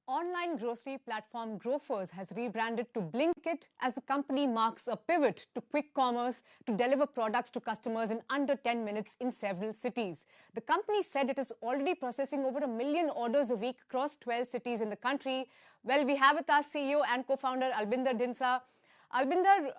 Online grocery platform Grofers has rebranded to Blinkit as the company marks a pivot to quick commerce to deliver products to customers in under 10 minutes in several cities. The company said it is already processing over 1 million orders a week across 12 cities in the country. Well, we have with us CEO and co-founder Albinder Dhinsa. Albinder,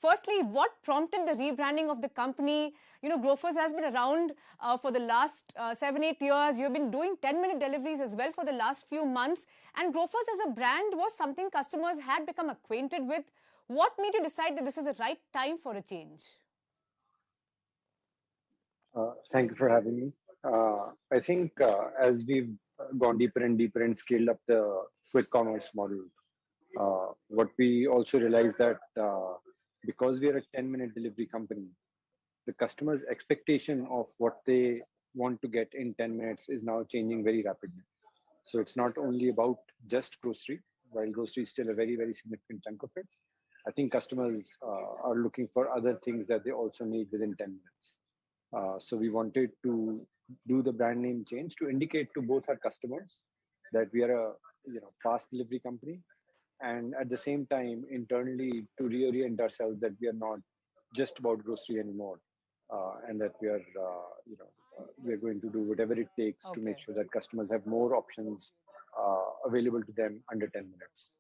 firstly, what prompted the rebranding of the company? You know, Grofers has been around for the last 7-8 years. You've been doing 10-minute deliveries as well for the last few months. And Grofers as a brand was something customers had become acquainted with. What made you decide that this is the right time for a change? Thank you for having me. I think as we've gone deeper and deeper and scaled up the quick commerce model, what we also realized that because we are a 10-minute delivery company, the customer's expectation of what they want to get in 10 minutes is now changing very rapidly. So it's not only about just grocery, while grocery is still a very, very significant chunk of it. I think customers are looking for other things that they also need within 10 minutes. So we wanted to do the brand name change to indicate to both our customers that we are a fast delivery company, and at the same time internally to reorient ourselves that we are not just about grocery anymore, and that we are we are going to do whatever it takes to make sure that customers have more options available to them under 10 minutes.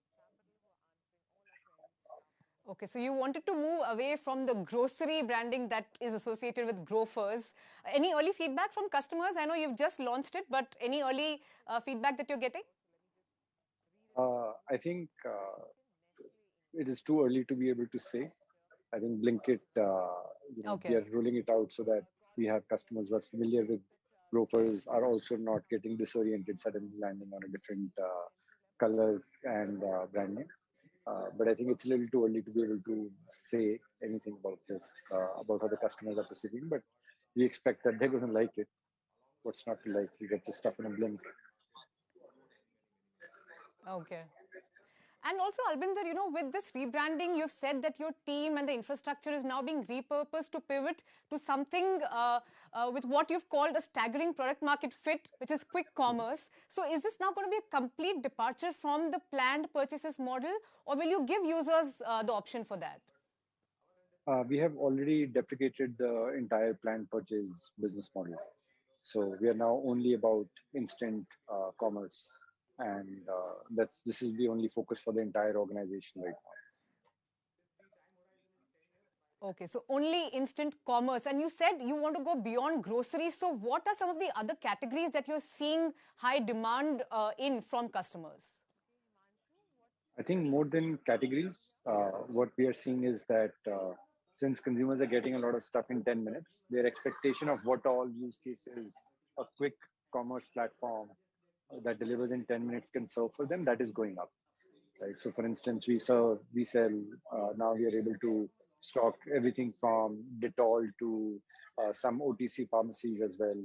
Okay, so you wanted to move away from the grocery branding that is associated with Grofers. Any early feedback from customers? I know you've just launched it, but any early feedback that you're getting? I think it is too early to be able to say. I think Blinkit, we are rolling it out so that we have customers who are familiar with Grofers are also not getting disoriented, suddenly landing on a different color and brand name. But I think it's a little too early to be able to say anything about this, about how the customers are perceiving. But we expect that they're going to like it. What's not to like? You get the stuff in a blink. Okay. And also, Albinder, with this rebranding, you've said that your team and the infrastructure is now being repurposed to pivot to something with what you've called a staggering product market fit, which is quick commerce. So is this now going to be a complete departure from the planned purchases model, or will you give users the option for that? We have already deprecated the entire planned purchase business model. So we are now only about instant commerce. And this is the only focus for the entire organization right now. Okay, so only instant commerce. And you said you want to go beyond groceries. So what are some of the other categories that you're seeing high demand in from customers? I think more than categories, what we are seeing is that since consumers are getting a lot of stuff in 10 minutes, their expectation of what all use cases a quick commerce platform that delivers in 10 minutes can serve for them, that is going up, right? So for instance, we sell, now we are able to stock everything from Dettol to some OTC pharmacies as well.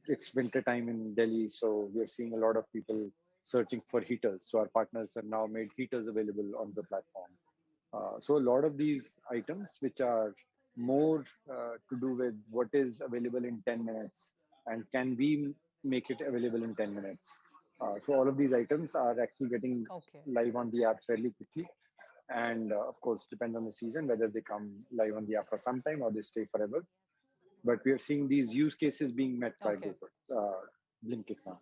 It's winter time in Delhi, so we're seeing a lot of people searching for heaters. So our partners have now made heaters available on the platform. So a lot of these items, which are more to do with what is available in 10 minutes and can we make it available in 10 minutes. So all of these items are actually getting live on the app fairly quickly. And of course, depends on the season, whether they come live on the app for some time or they stay forever. But we are seeing these use cases being met by Blinkit now.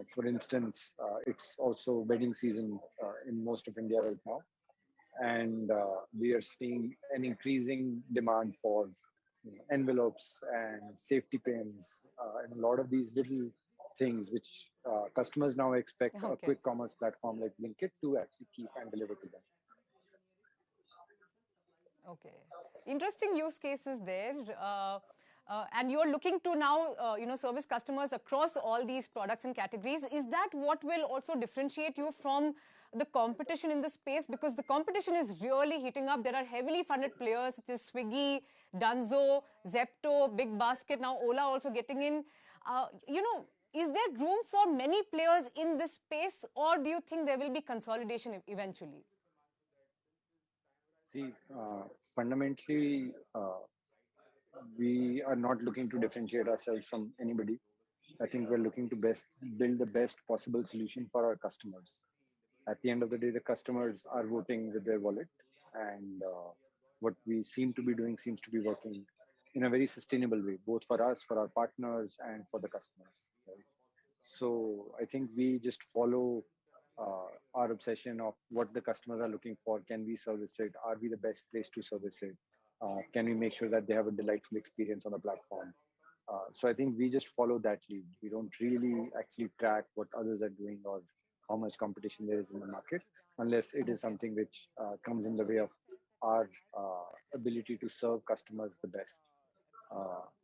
For instance, it's also wedding season in most of India right now. And we are seeing an increasing demand for envelopes and safety pins and a lot of these little things which customers now expect a quick commerce platform like Blinkit to actually keep and deliver to them. Okay. Interesting use cases there. And you're looking to now, service customers across all these products and categories. Is that what will also differentiate you from the competition in the space? Because the competition is really heating up. There are heavily funded players such as Swiggy, Dunzo, Zepto, Big Basket, now Ola also getting in. Is there room for many players in this space, or do you think there will be consolidation eventually? See, fundamentally, we are not looking to differentiate ourselves from anybody. I think we're looking to best build the best possible solution for our customers. At the end of the day, the customers are voting with their wallet, and what we seem to be doing seems to be working in a very sustainable way, both for us, for our partners, and for the customers. Right? So I think we just follow our obsession of what the customers are looking for. Can we service it? Are we the best place to service it? Can we make sure that they have a delightful experience on the platform? So I think we just follow that lead. We don't really actually track what others are doing or how much competition there is in the market, unless it is something which comes in the way of our ability to serve customers the best.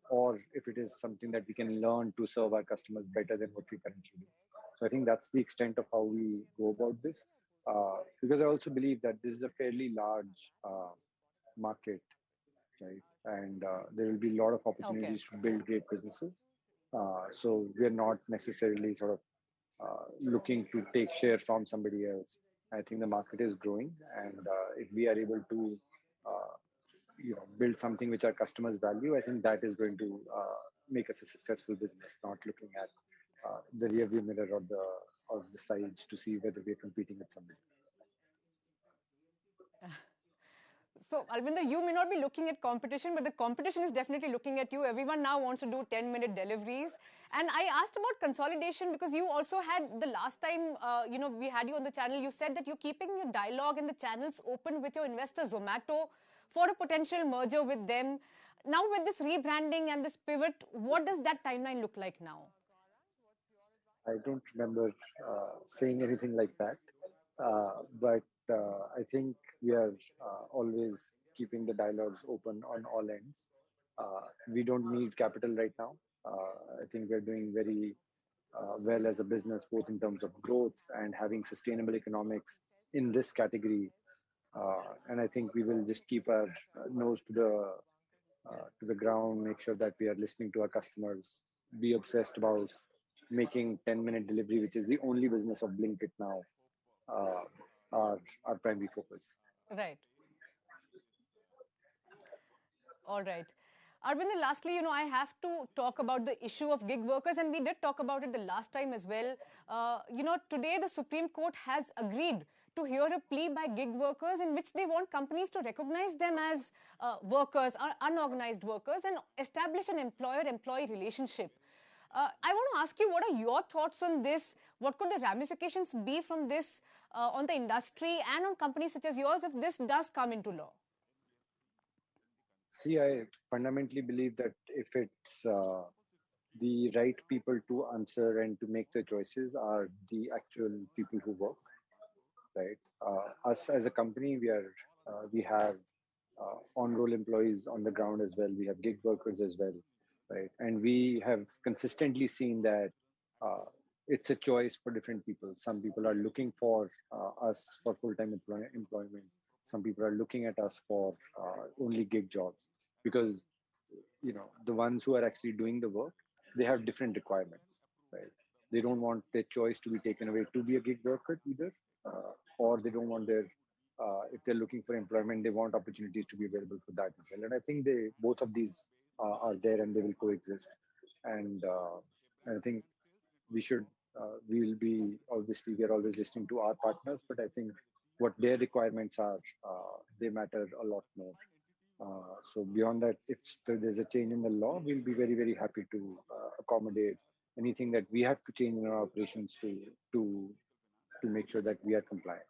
Or if it is something that we can learn to serve our customers better than what we currently do. So I think that's the extent of how we go about this. Because I also believe that this is a fairly large market, right? And there will be a lot of Okay. opportunities to build great businesses. So we're not necessarily sort of looking to take share from somebody else. I think the market is growing, and if we are able to, uh, build something which our customers value, I think that is going to make us a successful business. Not looking at the rearview mirror or the sides to see whether we're competing with somebody. So, Albinder, you may not be looking at competition, but the competition is definitely looking at you. Everyone now wants to do 10-minute deliveries. And I asked about consolidation because you also had the last time, we had you on the channel, you said that you're keeping your dialogue and the channels open with your investor Zomato for a potential merger with them. Now, with this rebranding and this pivot, what does that timeline look like now? I don't remember saying anything like that, but I think we are always keeping the dialogues open on all ends. We don't need capital right now. I think we're doing very well as a business, both in terms of growth and having sustainable economics in this category. And I think we will just keep our nose to the ground, make sure that we are listening to our customers, be obsessed about making 10-minute delivery, which is the only business of Blinkit now, uh, our primary focus. Right. All right. Arvind, lastly, I have to talk about the issue of gig workers, and we did talk about it the last time as well. Today the Supreme Court has agreed to hear a plea by gig workers in which they want companies to recognize them as workers, unorganized workers, and establish an employer-employee relationship. I want to ask you, what are your thoughts on this? What could the ramifications be from this on the industry and on companies such as yours if this does come into law? See, I fundamentally believe that if it's the right people to answer and to make the choices are the actual people who work, right? Us as a company, we have on-roll employees on the ground as well. We have gig workers as well, right? And we have consistently seen that uh, it's a choice for different people. Some people are looking for us for full-time employment. Some people are looking at us for only gig jobs because the ones who are actually doing the work, they have different requirements, right? They don't want their choice to be taken away to be a gig worker either, or they don't want their if they're looking for employment, they want opportunities to be available for that as well. And I think they both of these are there and they will coexist. And I think we should we will be obviously we are always listening to our partners, but I think what their requirements are, they matter a lot more. So beyond that, if there's a change in the law, we'll be very, very happy to accommodate anything that we have to change in our operations to to make sure that we are compliant.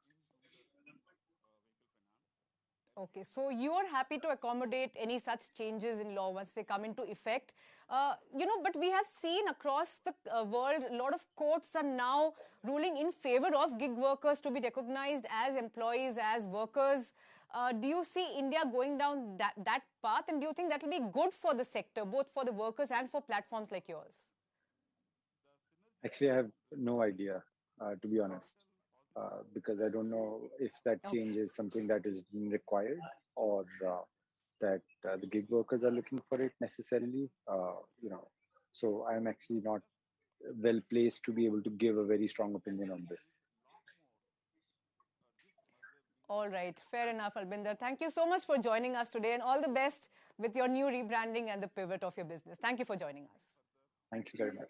Okay, so you are happy to accommodate any such changes in law once they come into effect. But we have seen across the world, a lot of courts are now ruling in favor of gig workers to be recognized as employees, as workers. Do you see India going down that path? And do you think that will be good for the sector, both for the workers and for platforms like yours? Actually, I have no idea, to be honest, because I don't know if that Okay. change is something that is being required or that the gig workers are looking for it necessarily. So I'm actually not well placed to be able to give a very strong opinion on this. All right, fair enough, Albinder. Thank you so much for joining us today, and all the best with your new rebranding and the pivot of your business. Thank you for joining us. Thank you very much.